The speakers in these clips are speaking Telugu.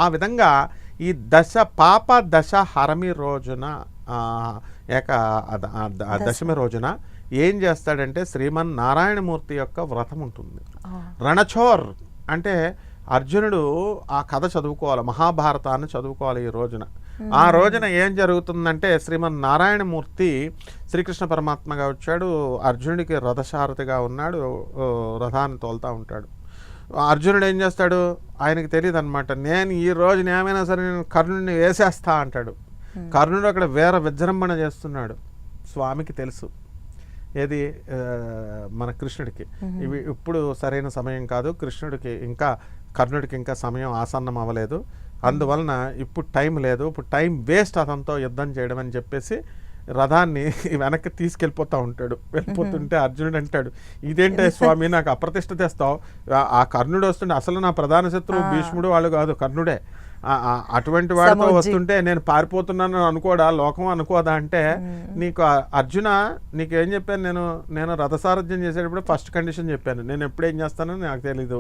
ఆ విధంగా ఈ పాప దశ హరమి రోజున దశమి రోజున ఏం చేస్తాడంటే శ్రీమన్నారాయణమూర్తి యొక్క వ్రతం ఉంటుంది. రణచోర్ అంటే అర్జునుడు ఆ కథ చదువుకోవాలి, మహాభారతాన్ని చదువుకోవాలి ఈ రోజున. ఆ రోజున ఏం జరుగుతుందంటే శ్రీమన్నారాయణమూర్తి శ్రీకృష్ణ పరమాత్మగా వచ్చాడు, అర్జునుడికి రథసారథిగా ఉన్నాడు, రథాన్ని తోలుతూ ఉంటాడు. అర్జునుడు ఏం చేస్తాడు, ఆయనకి తెలియదు అనమాట. నేను ఈ రోజున ఏమైనా సరే నేను కర్ణుడిని వేసేస్తా అంటాడు. కర్ణుడు అక్కడ విజృంభణ చేస్తున్నాడు. స్వామికి తెలుసు ఏది మన కృష్ణుడికి ఇవి ఇప్పుడు సరైన సమయం కాదు, కర్ణుడికి ఇంకా సమయం ఆసన్నం అవ్వలేదు, అందువలన ఇప్పుడు టైం లేదు, ఇప్పుడు టైం వేస్ట్ అతనితో యుద్ధం చేయడం అని చెప్పేసి రథాన్ని వెనక్కి తీసుకెళ్ళిపోతూ ఉంటాడు. వెళ్ళిపోతుంటే అర్జునుడు అంటాడు, ఇదేంటే స్వామి నాకు అప్రతిష్ట తెస్తావు, ఆ కర్ణుడు వస్తుంటే అసలు నా ప్రధాన శత్రువు భీష్ముడు వాళ్ళు కాదు కర్ణుడే, అటువంటి వాడితో వస్తుంటే నేను పారిపోతున్నాను అనుకోడా, లోకం అనుకోదా అంటే, నీకు అర్జున నీకేం చెప్పాను, నేను రథసారథ్యం చేసేటప్పుడు ఫస్ట్ కండిషన్ చెప్పాను, నేను ఎప్పుడు ఏం చేస్తానో నాకు తెలీదు,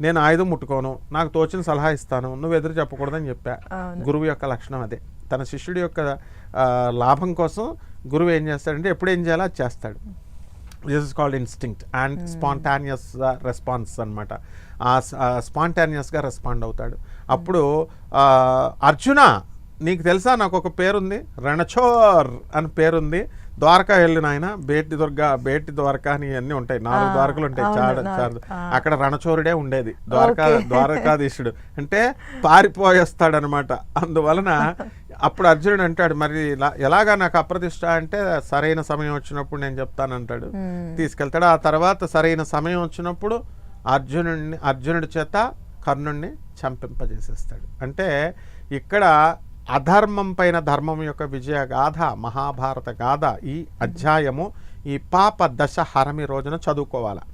నేను ఆయుధం ముట్టుకోను, నాకు తోచిన సలహా ఇస్తాను, నువ్వు ఎదురు చెప్పకూడదని చెప్పా. గురువు యొక్క లక్షణం అదే. తన శిష్యుడి యొక్క లాభం కోసం గురువు ఏం చేస్తాడంటే ఎప్పుడు ఏం చేయాలో అది చేస్తాడు. This is called instinct and spontaneous response అనమాట. స్పాంటానియస్గా రెస్పాండ్ అవుతాడు. అప్పుడు అర్జున నీకు తెలుసా నాకు ఒక పేరుంది, రణచోర్ అని పేరుంది, ద్వారకా వెళ్ళిన ఆయన బేటి ద్వారకా అని అన్నీ ఉంటాయి, 4 ద్వారకలు ఉంటాయి, అక్కడ రణచోరుడే ఉండేది, ద్వారకాధీశుడు అంటే పారిపోయేస్తాడనమాట. అందువలన అప్పుడు అర్జునుడు అంటాడు, మరి ఎలాగా నాకు అప్రతిష్ట అంటే, సరైన సమయం వచ్చినప్పుడు నేను చెప్తానంటాడు, తీసుకెళ్తాడు. ఆ తర్వాత సరైన సమయం వచ్చినప్పుడు అర్జునుడి చేత కర్ణుడిని చంపింపజేసేస్తాడు. అంటే ఇక్కడ అధర్మం పైన ధర్మం యొక్క విజయ గాథ, మహాభారత గాథ ఈ అధ్యాయము ఈ పాప దశ హరమి రోజున చదువుకోవాలి.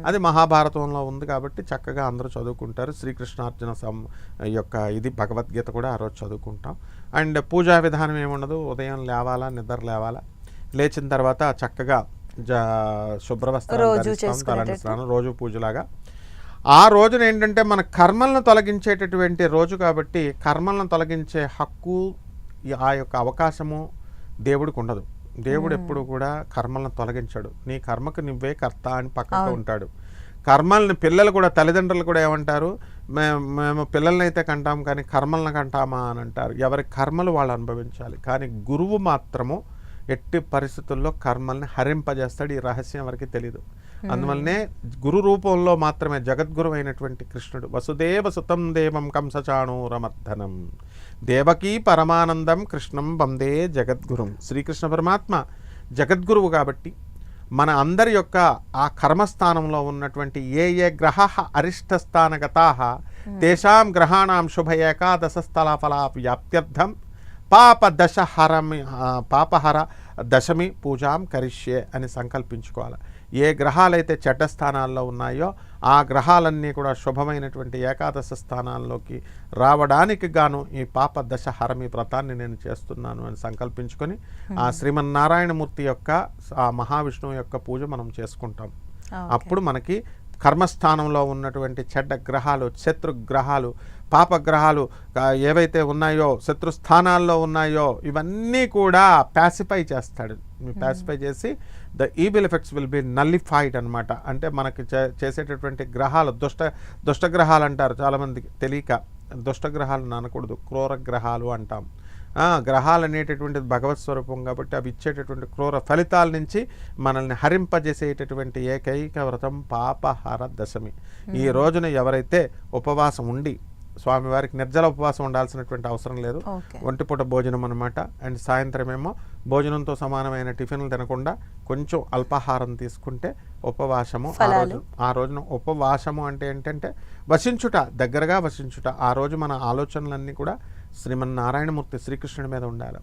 అది మహాభారతంలో ఉంది కాబట్టి చక్కగా అందరూ చదువుకుంటారు. శ్రీకృష్ణార్జున యొక్క ఇది భగవద్గీత కూడా ఆ రోజు చదువుకుంటాం. అండ్ పూజా విధానం ఏముండదు, ఉదయం లేవాలా, నిద్ర లేవాలా, లేచిన తర్వాత చక్కగా శుభ్రవస్త్రాలు ధరిస్తాం, తలంటి స్నానం, రోజు పూజలాగా. ఆ రోజున ఏంటంటే మన కర్మలను తొలగించేటటువంటి రోజు కాబట్టి కర్మలను తొలగించే హక్కు, ఆ యొక్క అవకాశము దేవుడికి ఉండదు. దేవుడు ఎప్పుడు కూడా కర్మలను తొలగించాడు. నీ కర్మకు నువ్వే కర్త అని పక్కకు ఉంటాడు. కర్మల్ని పిల్లలు కూడా, తల్లిదండ్రులు కూడా ఏమంటారు, మేము పిల్లల్ని అయితే కంటాం కానీ కర్మలను కంటామా అని అంటారు. ఎవరి కర్మలు వాళ్ళు అనుభవించాలి. కానీ గురువు మాత్రము ఎట్టి పరిస్థితుల్లో కర్మల్ని హరింపజేస్తాడు. ఈ రహస్యం ఎవరికి తెలీదు. అందువల్లనే గురు రూపంలో మాత్రమే జగద్గురు అయినటువంటి కృష్ణుడు వసుదేవ సుతం దేవం కంసచాణూరమర్దనం దేవకీ పరమానందం కృష్ణం వందే జగద్గురుం. శ్రీకృష్ణ పరమాత్మ జగద్గురువు కాబట్టి మన అందరి యొక్క ఆ కర్మస్థానంలో ఉన్నటువంటి ఏ గ్రహ అరిష్టస్థానగతా తేషాం గ్రహాణం శుభ ఏకాదశ స్థలఫలా వ్యాప్త్యర్థం పాపహర దశమి పూజాం కరిష్యే అని సంకల్పించుకోవాలి. ఏ గ్రహాలైతే చెడ్డ స్థానాల్లో ఉన్నాయో ఆ గ్రహాలన్నీ కూడా శుభమైనటువంటి ఏకాదశ స్థానాల్లోకి రావడానికి గాను ఈ పాప దశ హరమి వ్రతాన్ని నేను చేస్తున్నాను అని సంకల్పించుకొని ఆ శ్రీమన్నారాయణమూర్తి యొక్క ఆ మహావిష్ణువు యొక్క పూజ మనం చేసుకుంటాం. అప్పుడు మనకి కర్మస్థానంలో ఉన్నటువంటి చెడ్డ గ్రహాలు, శత్రుగ్రహాలు, పాపగ్రహాలు ఏవైతే ఉన్నాయో, శత్రుస్థానాల్లో ఉన్నాయో ఇవన్నీ కూడా ప్యాసిఫై చేస్తాడు. ప్యాసిఫై చేసి the evil effects will be nullified అనమాట. అంటే మనకి చేసేటటువంటి గ్రహాలు దుష్టగ్రహాలు అంటారు చాలామందికి తెలియక. దుష్టగ్రహాలను అనకూడదు, క్రూర గ్రహాలు అంటాం. గ్రహాలు అనేటటువంటిది భగవత్ స్వరూపం కాబట్టి అవి ఇచ్చేటటువంటి క్రూర ఫలితాల నుంచి మనల్ని హరింపజేసేటటువంటి ఏకైక వ్రతం పాపహర దశమి. ఈ రోజున ఎవరైతే ఉపవాసం ఉండి, స్వామివారికి నిర్జల ఉపవాసం ఉండాల్సినటువంటి అవసరం లేదు, ఒంటిపూట భోజనం అనమాట. అండ్ సాయంత్రం ఏమో భోజనంతో సమానమైన టిఫిన్లు తినకుండా కొంచెం అల్పాహారం తీసుకుంటే ఉపవాసము. ఆ రోజున ఉపవాసము అంటే ఏంటంటే వసించుట, దగ్గరగా వసించుట. ఆ రోజు మన ఆలోచనలన్నీ కూడా శ్రీమన్నారాయణమూర్తి శ్రీకృష్ణుడి మీద ఉండాలి.